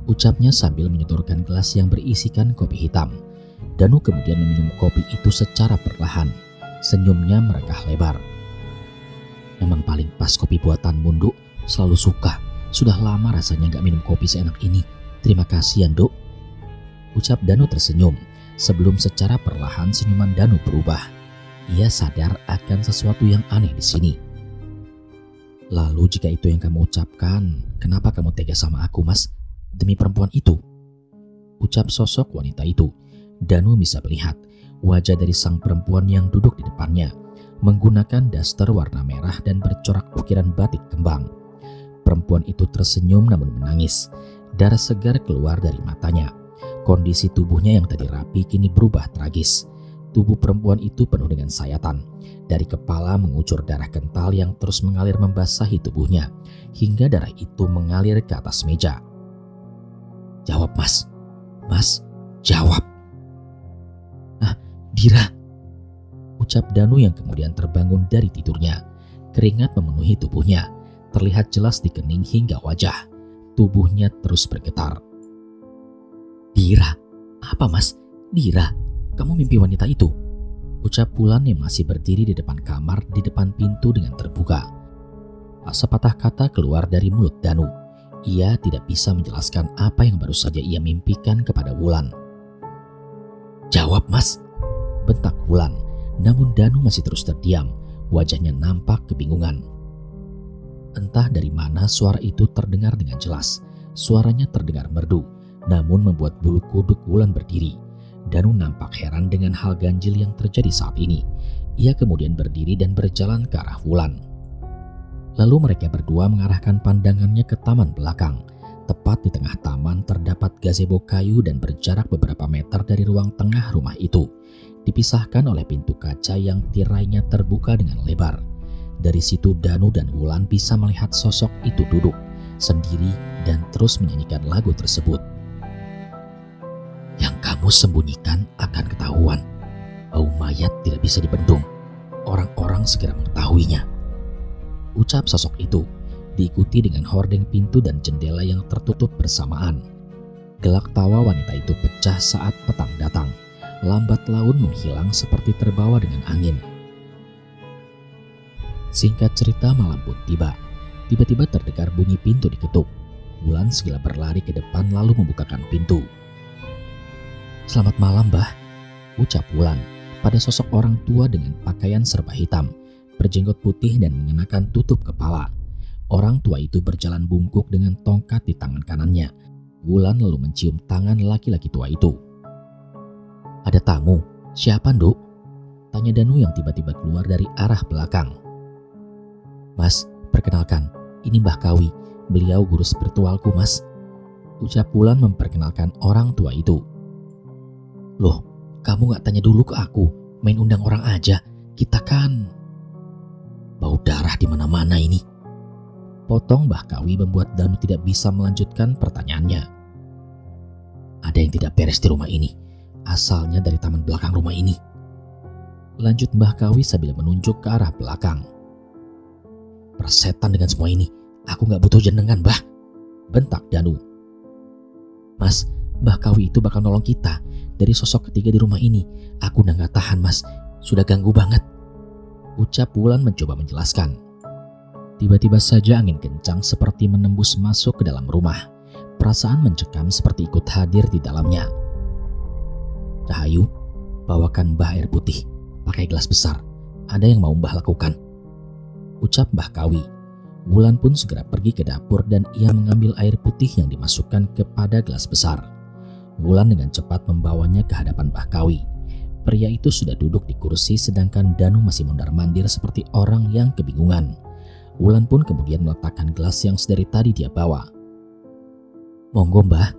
ucapnya sambil menyetorkan gelas yang berisikan kopi hitam. Danu kemudian meminum kopi itu secara perlahan. Senyumnya merekah lebar. "Memang paling pas kopi buatan Nduk. Selalu suka. Sudah lama rasanya gak minum kopi seenak ini. Terima kasih ya, Nduk," ucap Danu tersenyum. Sebelum secara perlahan senyuman Danu berubah. Ia sadar akan sesuatu yang aneh di sini. "Lalu jika itu yang kamu ucapkan, kenapa kamu tega sama aku, Mas? Demi perempuan itu," ucap sosok wanita itu. Danu bisa melihat wajah dari sang perempuan yang duduk di depannya, menggunakan daster warna merah dan bercorak ukiran batik kembang. Perempuan itu tersenyum namun menangis. Darah segar keluar dari matanya. Kondisi tubuhnya yang tadi rapi kini berubah tragis. Tubuh perempuan itu penuh dengan sayatan. Dari kepala mengucur darah kental yang terus mengalir membasahi tubuhnya, hingga darah itu mengalir ke atas meja. "Jawab, Mas. Mas, jawab." "Ah, Dira," ucap Danu yang kemudian terbangun dari tidurnya. Keringat memenuhi tubuhnya, terlihat jelas di kening hingga wajah. Tubuhnya terus bergetar. "Dira, apa, Mas? Dira, kamu mimpi wanita itu?" ucap Wulan yang masih berdiri di depan kamar di depan pintu dengan terbuka. Sepatah kata keluar dari mulut Danu. Ia tidak bisa menjelaskan apa yang baru saja ia mimpikan kepada Wulan. "Jawab, Mas," bentak Wulan. Namun Danu masih terus terdiam. Wajahnya nampak kebingungan. Entah dari mana suara itu terdengar dengan jelas. Suaranya terdengar merdu, namun membuat bulu kuduk Wulan berdiri. Danu nampak heran dengan hal ganjil yang terjadi saat ini. Ia kemudian berdiri dan berjalan ke arah Wulan. Lalu mereka berdua mengarahkan pandangannya ke taman belakang. Tepat di tengah taman terdapat gazebo kayu dan berjarak beberapa meter dari ruang tengah rumah itu, dipisahkan oleh pintu kaca yang tirainya terbuka dengan lebar. Dari situ Danu dan Wulan bisa melihat sosok itu duduk sendiri dan terus menyanyikan lagu tersebut. "Yang kamu sembunyikan akan ketahuan. Bau mayat tidak bisa dibendung. Orang-orang segera mengetahuinya," ucap sosok itu, diikuti dengan hordeng pintu dan jendela yang tertutup bersamaan. Gelak tawa wanita itu pecah saat petang datang. Lambat laun menghilang seperti terbawa dengan angin. Singkat cerita, malam pun tiba. Tiba-tiba terdengar bunyi pintu diketuk. Wulan segera berlari ke depan lalu membukakan pintu. "Selamat malam, Mbah," ucap Wulan pada sosok orang tua dengan pakaian serba hitam, berjenggot putih dan mengenakan tutup kepala. Orang tua itu berjalan bungkuk dengan tongkat di tangan kanannya. Wulan lalu mencium tangan laki-laki tua itu. "Ada tamu. Siapa, Nduk?" tanya Danu yang tiba-tiba keluar dari arah belakang. "Mas, perkenalkan, ini Mbah Kawi. Beliau guru spiritualku, Mas," ucap Wulan memperkenalkan orang tua itu. "Loh, kamu gak tanya dulu ke aku? Main undang orang aja. Kita kan..." "Bau darah di mana-mana ini," potong Mbah Kawi membuat Danu tidak bisa melanjutkan pertanyaannya. "Ada yang tidak beres di rumah ini. Asalnya dari taman belakang rumah ini," lanjut Mbah Kawi sambil menunjuk ke arah belakang. "Persetan dengan semua ini. Aku gak butuh jenengan, Mbah," bentak Danu. "Mas, Mbah Kawi itu bakal nolong kita dari sosok ketiga di rumah ini. Aku udah gak tahan, Mas. Sudah ganggu banget," ucap Wulan mencoba menjelaskan. Tiba-tiba saja angin kencang seperti menembus masuk ke dalam rumah. Perasaan mencekam seperti ikut hadir di dalamnya. "Rahayu, bawakan Mbah air putih. Pakai gelas besar. Ada yang mau Mbah lakukan?" ucap Mbah Kawi. Wulan pun segera pergi ke dapur dan ia mengambil air putih yang dimasukkan kepada gelas besar. Wulan dengan cepat membawanya ke hadapan Mbah Kawi. Pria itu sudah duduk di kursi sedangkan Danu masih mondar-mandir seperti orang yang kebingungan. Wulan pun kemudian meletakkan gelas yang sedari tadi dia bawa. "Monggo, Mbah,"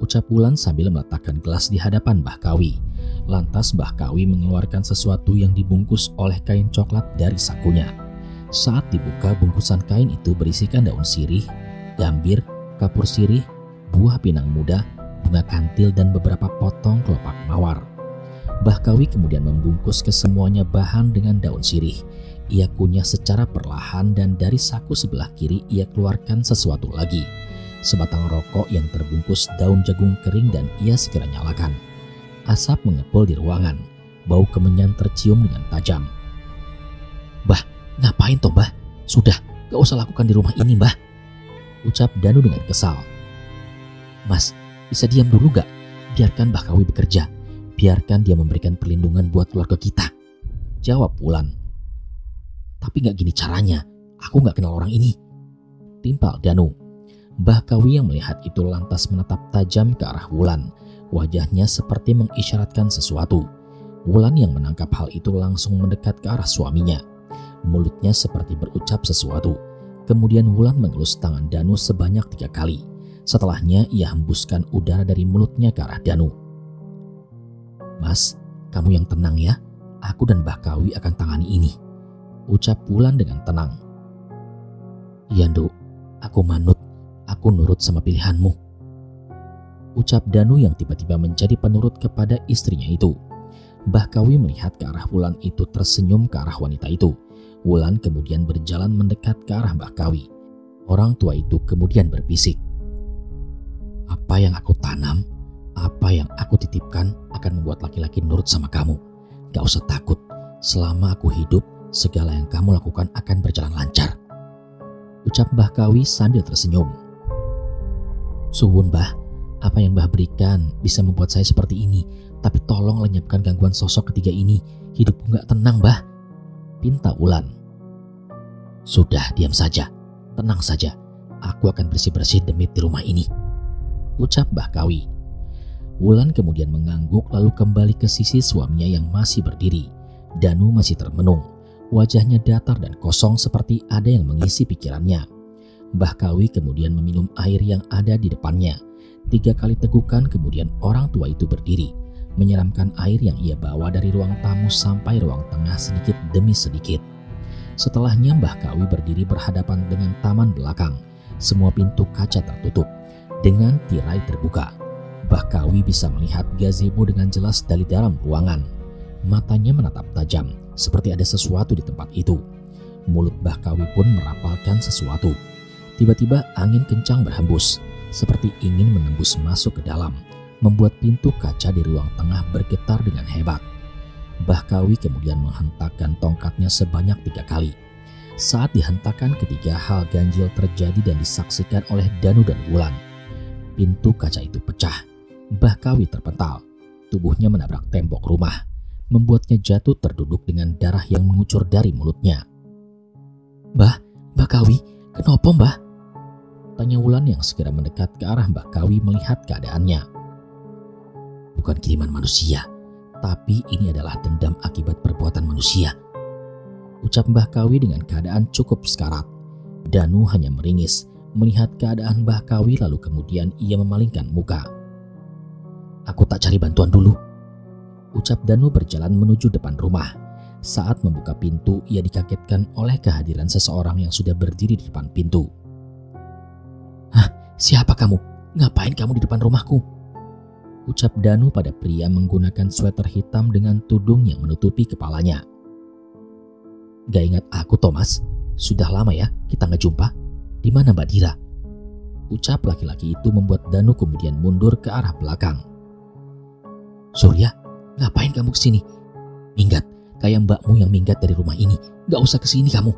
ucap Wulan sambil meletakkan gelas di hadapan Mbah Kawi. Lantas Mbah Kawi mengeluarkan sesuatu yang dibungkus oleh kain coklat dari sakunya. Saat dibuka, bungkusan kain itu berisikan daun sirih, gambir, kapur sirih, buah pinang muda, bunga kantil, dan beberapa potong kelopak mawar. Mbah Kawi kemudian membungkus kesemuanya bahan dengan daun sirih. Ia kunyah secara perlahan dan dari saku sebelah kiri ia keluarkan sesuatu lagi. Sebatang rokok yang terbungkus daun jagung kering dan ia segera nyalakan. Asap mengepul di ruangan. Bau kemenyan tercium dengan tajam. "Mbah, ngapain toh Mbah? Sudah, gak usah lakukan di rumah ini Mbah," ucap Danu dengan kesal. "Mas, bisa diam dulu gak? Biarkan Mbah Kawi bekerja. Biarkan dia memberikan perlindungan buat keluarga kita," jawab Wulan. "Tapi gak gini caranya. Aku gak kenal orang ini," timpal Danu. Mbah Kawi yang melihat itu lantas menatap tajam ke arah Wulan. Wajahnya seperti mengisyaratkan sesuatu. Wulan yang menangkap hal itu langsung mendekat ke arah suaminya. Mulutnya seperti berucap sesuatu. Kemudian Wulan mengelus tangan Danu sebanyak 3 kali. Setelahnya ia hembuskan udara dari mulutnya ke arah Danu. "Mas, kamu yang tenang ya. Aku dan Mbah Kawi akan tangani ini," ucap Wulan dengan tenang. "Iya Nduk, aku manut. Aku nurut sama pilihanmu," ucap Danu yang tiba-tiba menjadi penurut kepada istrinya itu. Mbah Kawi melihat ke arah Wulan itu tersenyum ke arah wanita itu. Wulan kemudian berjalan mendekat ke arah Mbah Kawi. Orang tua itu kemudian berbisik, "Apa yang aku tanam, apa yang aku titipkan akan membuat laki-laki nurut sama kamu. Gak usah takut, selama aku hidup, segala yang kamu lakukan akan berjalan lancar," ucap Mbah Kawi sambil tersenyum. "Suwun Mbah, apa yang Mbah berikan bisa membuat saya seperti ini, tapi tolong lenyapkan gangguan sosok ketiga ini. Hidupku gak tenang Mbah," pinta Wulan. "Sudah, diam saja. Tenang saja. Aku akan bersih-bersih demit di rumah ini," ucap Mbah Kawi. Wulan kemudian mengangguk lalu kembali ke sisi suaminya yang masih berdiri. Danu masih termenung. Wajahnya datar dan kosong seperti ada yang mengisi pikirannya. Mbah Kawi kemudian meminum air yang ada di depannya. 3 kali tegukan kemudian orang tua itu berdiri, menyeramkan air yang ia bawa dari ruang tamu sampai ruang tengah sedikit demi sedikit. Setelahnya Mbah Kawi berdiri berhadapan dengan taman belakang. Semua pintu kaca tertutup. Dengan tirai terbuka, Mbah Kawi bisa melihat gazebo dengan jelas dari dalam ruangan. Matanya menatap tajam, seperti ada sesuatu di tempat itu. Mulut Mbah Kawi pun merapalkan sesuatu. Tiba-tiba angin kencang berhembus, seperti ingin menembus masuk ke dalam, membuat pintu kaca di ruang tengah bergetar dengan hebat. Mbah Kawi kemudian menghentakkan tongkatnya sebanyak 3 kali. Saat dihentakkan ketiga, hal ganjil terjadi dan disaksikan oleh Danu dan Wulan. Pintu kaca itu pecah. Mbah Kawi terpental. Tubuhnya menabrak tembok rumah, membuatnya jatuh terduduk dengan darah yang mengucur dari mulutnya. Mbah Kawi, kenapa Mbah?" tanya Wulan yang segera mendekat ke arah Mbah Kawi melihat keadaannya. "Bukan kiriman manusia, tapi ini adalah dendam akibat perbuatan manusia," ucap Mbah Kawi dengan keadaan cukup sekarat. Danu hanya meringis melihat keadaan Mbah Kawi lalu kemudian ia memalingkan muka. "Aku tak cari bantuan dulu," ucap Danu berjalan menuju depan rumah. Saat membuka pintu, ia dikagetkan oleh kehadiran seseorang yang sudah berdiri di depan pintu. "Hah, siapa kamu? Ngapain kamu di depan rumahku?" ucap Danu pada pria menggunakan sweater hitam dengan tudung yang menutupi kepalanya. "Gak ingat aku Thomas? Sudah lama ya kita gak jumpa. Di mana Mbak Dira?" ucap laki-laki itu membuat Danu kemudian mundur ke arah belakang. "Surya, ngapain kamu kesini? Minggat, kayak mbakmu yang minggat dari rumah ini. Gak usah kesini kamu,"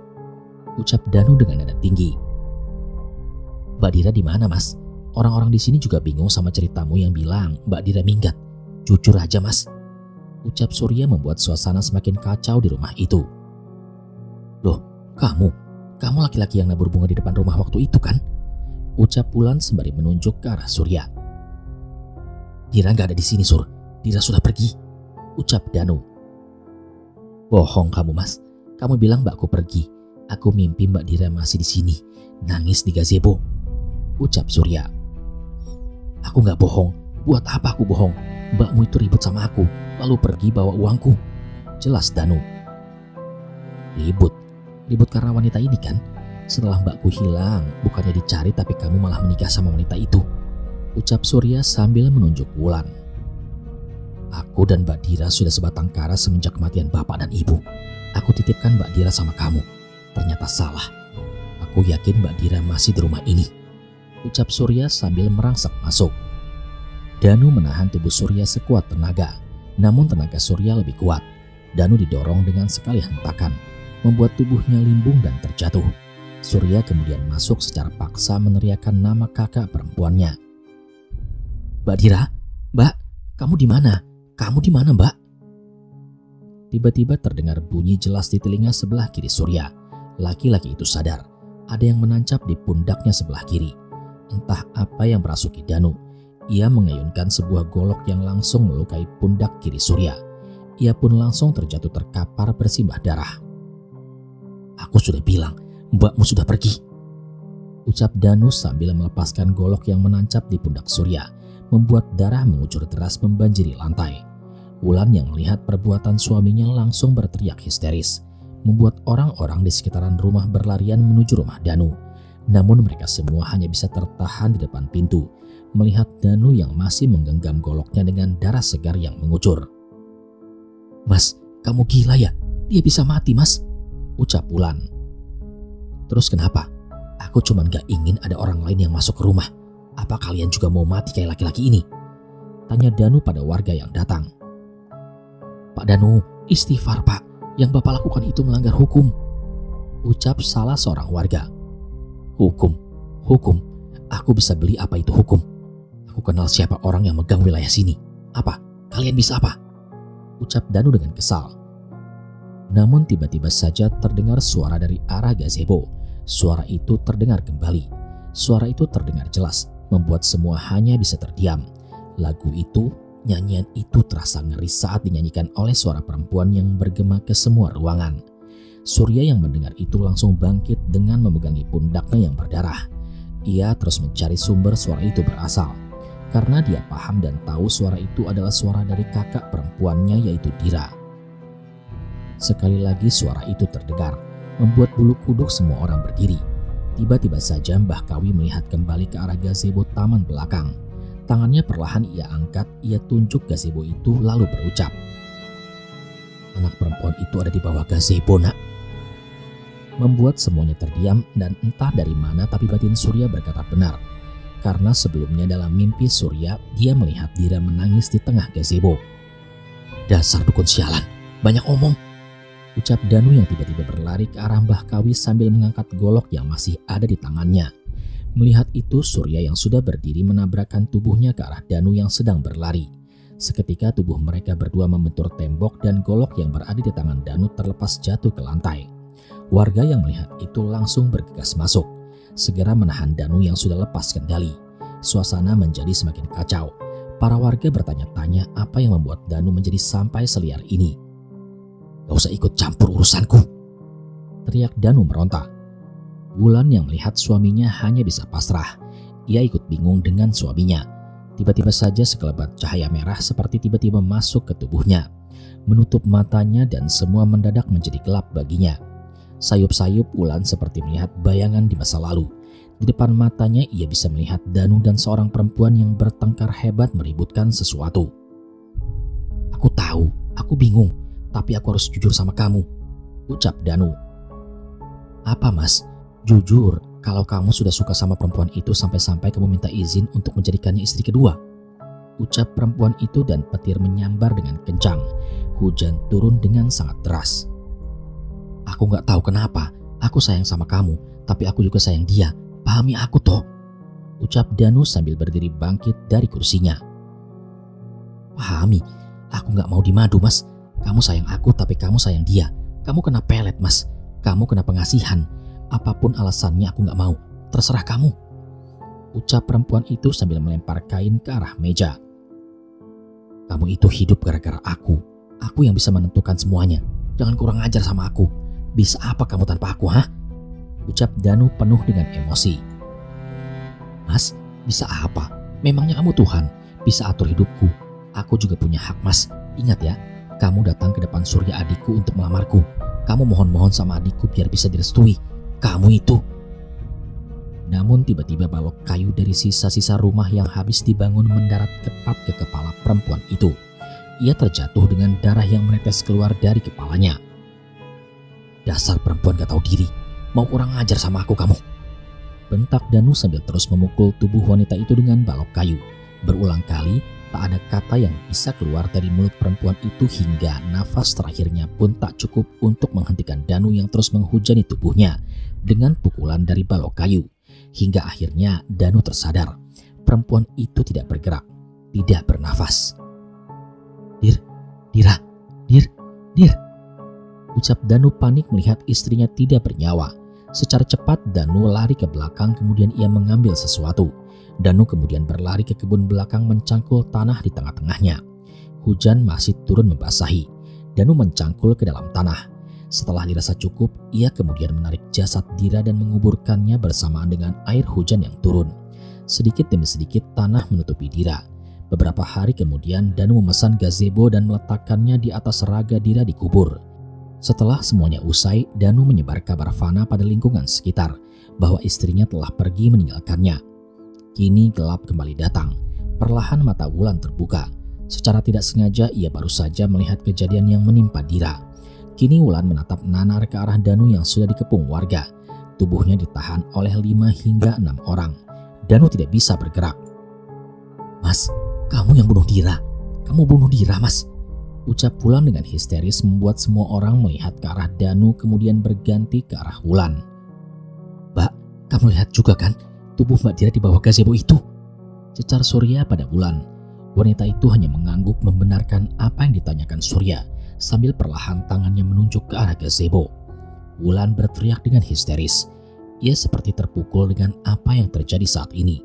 ucap Danu dengan nada tinggi. "Mbak Dira di mana Mas? Orang-orang di sini juga bingung sama ceritamu yang bilang Mbak Dira minggat. Jujur aja Mas," ucap Surya membuat suasana semakin kacau di rumah itu. "Loh, kamu laki-laki yang nabur bunga di depan rumah waktu itu kan?" ucap Wulan sembari menunjuk ke arah Surya. "Dira gak ada di sini Sur, Dira sudah pergi," ucap Danu. "Bohong kamu Mas, kamu bilang mbakku pergi. Aku mimpi Mbak Dira masih di sini, nangis di gazebo," ucap Surya. Aku nggak bohong. Buat apa aku bohong? Mbakmu itu ribut sama aku, lalu pergi bawa uangku. Jelas Danu. Ribut? Ribut karena wanita ini kan? Setelah mbakku hilang, bukannya dicari tapi kamu malah menikah sama wanita itu. Ucap Surya sambil menunjuk Wulan. Aku dan Mbak Dira sudah sebatang kara semenjak kematian bapak dan ibu. Aku titipkan Mbak Dira sama kamu. Ternyata salah. Aku yakin Mbak Dira masih di rumah ini. Ucap Surya sambil merangsek masuk. Danu menahan tubuh Surya sekuat tenaga. Namun tenaga Surya lebih kuat. Danu didorong dengan sekali hentakan, membuat tubuhnya limbung dan terjatuh. Surya kemudian masuk secara paksa meneriakkan nama kakak perempuannya. Mbak Dira, Mbak, kamu di mana? Kamu di mana, Mbak? Tiba-tiba terdengar bunyi jelas di telinga sebelah kiri Surya. Laki-laki itu sadar, ada yang menancap di pundaknya sebelah kiri. Entah apa yang merasuki Danu. Ia mengayunkan sebuah golok yang langsung melukai pundak kiri Surya. Ia pun langsung terjatuh terkapar bersimbah darah. Aku sudah bilang, mbakmu sudah pergi. Ucap Danu sambil melepaskan golok yang menancap di pundak Surya, membuat darah mengucur deras membanjiri lantai. Wulan yang melihat perbuatan suaminya langsung berteriak histeris, membuat orang-orang di sekitaran rumah berlarian menuju rumah Danu. Namun mereka semua hanya bisa tertahan di depan pintu, melihat Danu yang masih menggenggam goloknya dengan darah segar yang mengucur. Mas, kamu gila ya? Dia bisa mati, Mas. Ucap Wulan. Terus kenapa? Aku cuma gak ingin ada orang lain yang masuk ke rumah. Apa kalian juga mau mati kayak laki-laki ini? Tanya Danu pada warga yang datang. Pak Danu, istighfar Pak. Yang Bapak lakukan itu melanggar hukum. Ucap salah seorang warga. Hukum? Hukum? Aku bisa beli apa itu hukum? Aku kenal siapa orang yang megang wilayah sini. Apa? Kalian bisa apa? Ucap Danu dengan kesal. Namun tiba-tiba saja terdengar suara dari arah gazebo. Suara itu terdengar kembali. Suara itu terdengar jelas, membuat semua hanya bisa terdiam. Lagu itu, nyanyian itu terasa ngeri saat dinyanyikan oleh suara perempuan yang bergema ke semua ruangan. Surya yang mendengar itu langsung bangkit dengan memegangi pundaknya yang berdarah. Ia terus mencari sumber suara itu berasal. Karena dia paham dan tahu suara itu adalah suara dari kakak perempuannya yaitu Dira. Sekali lagi suara itu terdengar, membuat bulu kuduk semua orang berdiri. Tiba-tiba saja Mbah Kawi melihat kembali ke arah gazebo taman belakang. Tangannya perlahan ia angkat, ia tunjuk gazebo itu lalu berucap. Anak perempuan itu ada di bawah gazebo, nak. Membuat semuanya terdiam dan entah dari mana tapi batin Surya berkata benar. Karena sebelumnya dalam mimpi Surya, dia melihat Dira menangis di tengah gazebo. Dasar dukun sialan, banyak omong. Ucap Danu yang tiba-tiba berlari ke arah Mbah Kawi sambil mengangkat golok yang masih ada di tangannya. Melihat itu, Surya yang sudah berdiri menabrakkan tubuhnya ke arah Danu yang sedang berlari. Seketika tubuh mereka berdua membentur tembok dan golok yang berada di tangan Danu terlepas jatuh ke lantai. Warga yang melihat itu langsung bergegas masuk, segera menahan Danu yang sudah lepas kendali. Suasana menjadi semakin kacau. Para warga bertanya-tanya apa yang membuat Danu menjadi sampai seliar ini. Gak usah ikut campur urusanku, teriak Danu meronta. Wulan yang melihat suaminya hanya bisa pasrah. Ia ikut bingung dengan suaminya. Tiba-tiba saja sekelebat cahaya merah seperti tiba-tiba masuk ke tubuhnya, menutup matanya dan semua mendadak menjadi gelap baginya. Sayup-sayup Wulan seperti melihat bayangan di masa lalu. Di depan matanya ia bisa melihat Danu dan seorang perempuan yang bertengkar hebat meributkan sesuatu. Aku tahu, aku bingung, tapi aku harus jujur sama kamu, ucap Danu. Apa Mas? Jujur, kalau kamu sudah suka sama perempuan itu sampai-sampai kamu minta izin untuk menjadikannya istri kedua, ucap perempuan itu dan petir menyambar dengan kencang. Hujan turun dengan sangat deras. Aku gak tahu kenapa, aku sayang sama kamu, tapi aku juga sayang dia. Pahami aku toh, ucap Danu sambil berdiri bangkit dari kursinya. Pahami, aku gak mau dimadu Mas. Kamu sayang aku tapi kamu sayang dia. Kamu kena pelet Mas, kamu kena pengasihan. Apapun alasannya aku gak mau, terserah kamu, ucap perempuan itu sambil melempar kain ke arah meja. Kamu itu hidup gara-gara aku yang bisa menentukan semuanya. Jangan kurang ajar sama aku. Bisa apa kamu tanpa aku, hah? Ucap Danu penuh dengan emosi. Mas, bisa apa? Memangnya kamu Tuhan, bisa atur hidupku? Aku juga punya hak, Mas. Ingat ya, kamu datang ke depan Surya adikku untuk melamarku. Kamu mohon-mohon sama adikku biar bisa direstui. Kamu itu. Namun tiba-tiba balok kayu dari sisa-sisa rumah yang habis dibangun mendarat tepat ke kepala perempuan itu. Ia terjatuh dengan darah yang menetes keluar dari kepalanya. Dasar perempuan gak tahu diri, mau kurang ajar sama aku kamu. Bentak Danu sambil terus memukul tubuh wanita itu dengan balok kayu. Berulang kali, tak ada kata yang bisa keluar dari mulut perempuan itu hingga nafas terakhirnya pun tak cukup untuk menghentikan Danu yang terus menghujani tubuhnya dengan pukulan dari balok kayu. Hingga akhirnya Danu tersadar, perempuan itu tidak bergerak, tidak bernafas. Dira, Dir. Ucap Danu panik melihat istrinya tidak bernyawa. Secara cepat Danu lari ke belakang, kemudian ia mengambil sesuatu. Danu kemudian berlari ke kebun belakang mencangkul tanah di tengah-tengahnya. Hujan masih turun membasahi. Danu mencangkul ke dalam tanah. Setelah dirasa cukup, ia kemudian menarik jasad Dira dan menguburkannya bersamaan dengan air hujan yang turun. Sedikit demi sedikit tanah menutupi Dira. Beberapa hari kemudian Danu memesan gazebo dan meletakkannya di atas raga Dira dikubur. Setelah semuanya usai, Danu menyebar kabar fana pada lingkungan sekitar bahwa istrinya telah pergi meninggalkannya. Kini gelap kembali datang. Perlahan mata Wulan terbuka. Secara tidak sengaja ia baru saja melihat kejadian yang menimpa Dira. Kini Wulan menatap nanar ke arah Danu yang sudah dikepung warga. Tubuhnya ditahan oleh 5 hingga 6 orang. Danu tidak bisa bergerak. Mas, kamu yang bunuh Dira. Kamu bunuh Dira, Mas. Ucap Wulan dengan histeris membuat semua orang melihat ke arah Danu kemudian berganti ke arah Wulan. Mbak, kamu lihat juga kan tubuh Mbak Dira di bawah gazebo itu? Cecar Surya pada Wulan. Wanita itu hanya mengangguk membenarkan apa yang ditanyakan Surya sambil perlahan tangannya menunjuk ke arah gazebo. Wulan berteriak dengan histeris. Ia seperti terpukul dengan apa yang terjadi saat ini.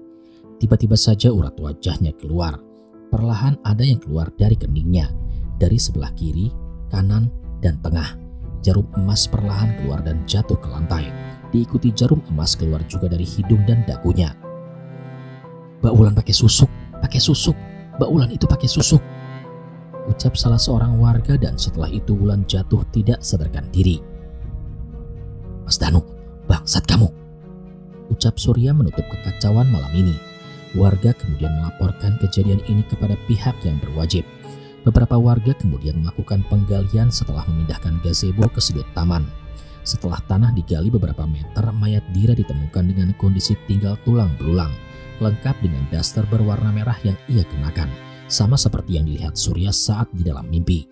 Tiba-tiba saja urat wajahnya keluar. Perlahan ada yang keluar dari keningnya. Dari sebelah kiri, kanan, dan tengah. Jarum emas perlahan keluar dan jatuh ke lantai. Diikuti jarum emas keluar juga dari hidung dan dagunya. Mbak Wulan pakai susuk. Mbak Wulan itu pakai susuk. Ucap salah seorang warga dan setelah itu Wulan jatuh tidak sadarkan diri. Mas Danu, bangsat kamu. Ucap Surya menutup kekacauan malam ini. Warga kemudian melaporkan kejadian ini kepada pihak yang berwajib. Beberapa warga kemudian melakukan penggalian setelah memindahkan gazebo ke sudut taman. Setelah tanah digali beberapa meter, mayat Dira ditemukan dengan kondisi tinggal tulang belulang, lengkap dengan daster berwarna merah yang ia kenakan, sama seperti yang dilihat Surya saat di dalam mimpi.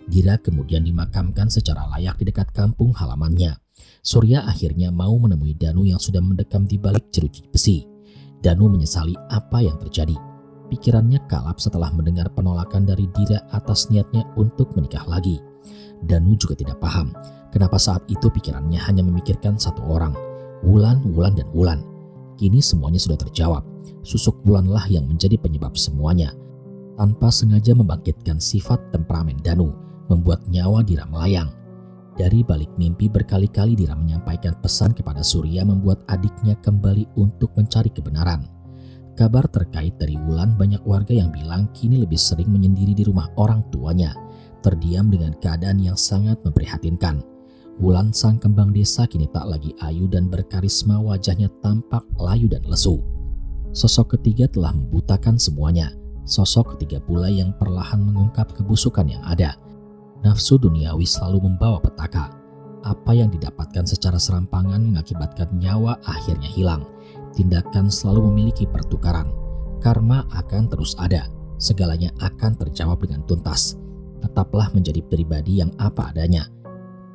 Dira kemudian dimakamkan secara layak di dekat kampung halamannya. Surya akhirnya mau menemui Danu yang sudah mendekam di balik jeruji besi. Danu menyesali apa yang terjadi. Pikirannya kalap setelah mendengar penolakan dari Dira atas niatnya untuk menikah lagi. Danu juga tidak paham kenapa saat itu pikirannya hanya memikirkan satu orang, Wulan, dan Wulan. Kini semuanya sudah terjawab. Susuk Wulanlah yang menjadi penyebab semuanya. Tanpa sengaja membangkitkan sifat temperamen Danu, membuat nyawa Dira melayang. Dari balik mimpi berkali-kali Dira menyampaikan pesan kepada Surya membuat adiknya kembali untuk mencari kebenaran. Kabar terkait dari Wulan banyak warga yang bilang kini lebih sering menyendiri di rumah orang tuanya, terdiam dengan keadaan yang sangat memprihatinkan. Wulan sang kembang desa kini tak lagi ayu dan berkarisma, wajahnya tampak layu dan lesu. Sosok ketiga telah membutakan semuanya. Sosok ketiga pula yang perlahan mengungkap kebusukan yang ada. Nafsu duniawi selalu membawa petaka. Apa yang didapatkan secara serampangan mengakibatkan nyawa akhirnya hilang. Tindakan selalu memiliki pertukaran. Karma akan terus ada. Segalanya akan terjawab dengan tuntas. Tetaplah menjadi pribadi yang apa adanya.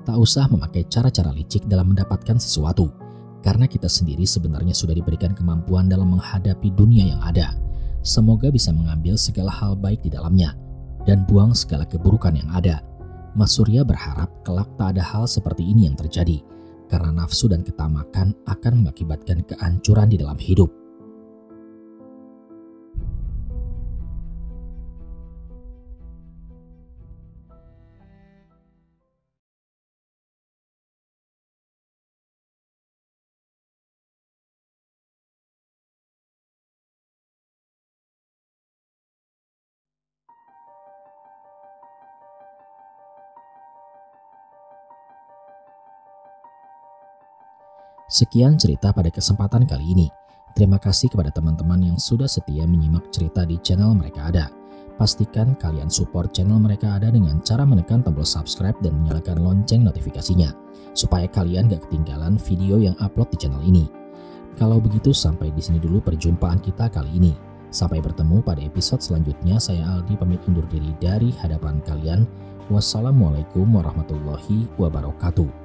Tak usah memakai cara-cara licik dalam mendapatkan sesuatu. Karena kita sendiri sebenarnya sudah diberikan kemampuan dalam menghadapi dunia yang ada. Semoga bisa mengambil segala hal baik di dalamnya. Dan buang segala keburukan yang ada. Mas Surya berharap kelak tak ada hal seperti ini yang terjadi. Karena nafsu dan ketamakan akan mengakibatkan kehancuran di dalam hidup. Sekian cerita pada kesempatan kali ini. Terima kasih kepada teman-teman yang sudah setia menyimak cerita di channel Mereka Ada. Pastikan kalian support channel Mereka Ada dengan cara menekan tombol subscribe dan menyalakan lonceng notifikasinya, supaya kalian gak ketinggalan video yang upload di channel ini. Kalau begitu sampai di sini dulu perjumpaan kita kali ini. Sampai bertemu pada episode selanjutnya. Saya Aldi pamit undur diri dari hadapan kalian. Wassalamualaikum warahmatullahi wabarakatuh.